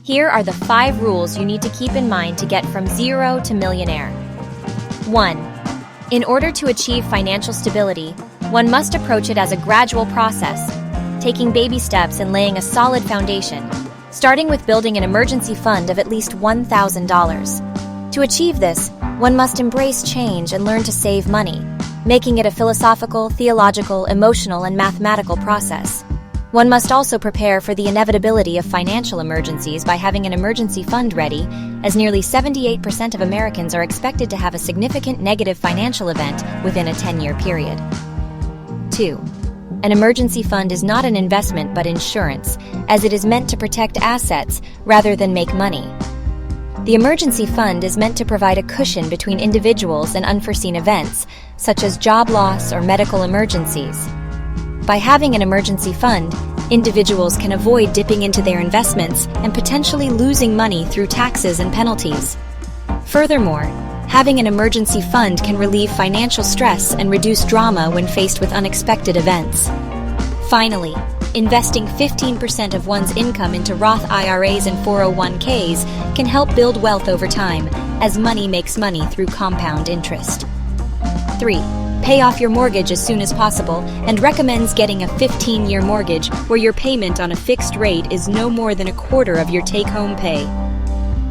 Here are the 5 rules you need to keep in mind to get from zero to millionaire. 1. In order to achieve financial stability, one must approach it as a gradual process, taking baby steps and laying a solid foundation, starting with building an emergency fund of at least $1,000. To achieve this, one must embrace change and learn to save money, making it a philosophical, theological, emotional, and mathematical process. One must also prepare for the inevitability of financial emergencies by having an emergency fund ready, as nearly 78% of Americans are expected to have a significant negative financial event within a 10-year period. 2. An emergency fund is not an investment but insurance, as it is meant to protect assets rather than make money. The emergency fund is meant to provide a cushion between individuals and unforeseen events, such as job loss or medical emergencies. By having an emergency fund, individuals can avoid dipping into their investments and potentially losing money through taxes and penalties. Furthermore, having an emergency fund can relieve financial stress and reduce drama when faced with unexpected events. Finally, investing 15% of one's income into Roth IRAs and 401ks can help build wealth over time, as money makes money through compound interest. 3. Pay off your mortgage as soon as possible and recommends getting a 15-year mortgage where your payment on a fixed rate is no more than a quarter of your take-home pay.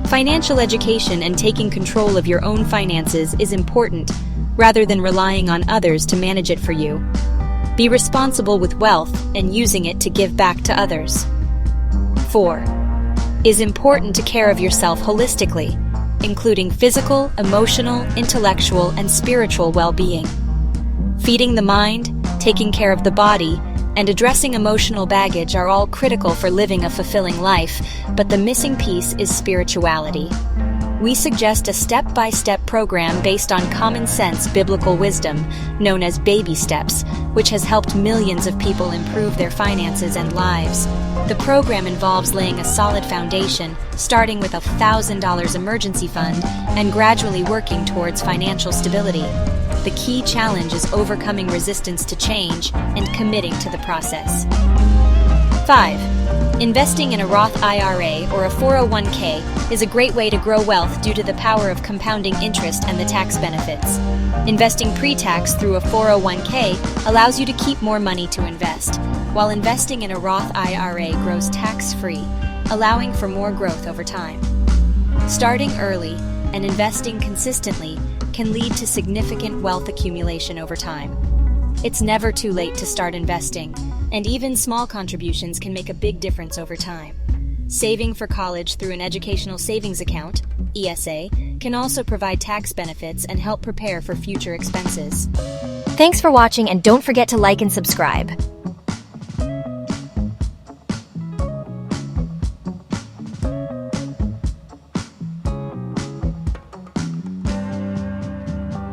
Financial education and taking control of your own finances is important, rather than relying on others to manage it for you. Be responsible with wealth and using it to give back to others. 4. Is important to care of yourself holistically, including physical, emotional, intellectual, and spiritual well-being. Feeding the mind, taking care of the body, and addressing emotional baggage are all critical for living a fulfilling life, but the missing piece is spirituality. We suggest a step-by-step program based on common-sense biblical wisdom, known as baby steps, which has helped millions of people improve their finances and lives. The program involves laying a solid foundation, starting with a $1,000 emergency fund, and gradually working towards financial stability. The key challenge is overcoming resistance to change and committing to the process. 5. Investing in a Roth IRA or a 401k is a great way to grow wealth due to the power of compounding interest and the tax benefits. Investing pre-tax through a 401k allows you to keep more money to invest, while investing in a Roth IRA grows tax-free, allowing for more growth over time. Starting early and investing consistently can lead to significant wealth accumulation over time. It's never too late to start investing, and even small contributions can make a big difference over time. Saving for college through an educational savings account, ESA, can also provide tax benefits and help prepare for future expenses. Thanks for watching, and don't forget to like and subscribe.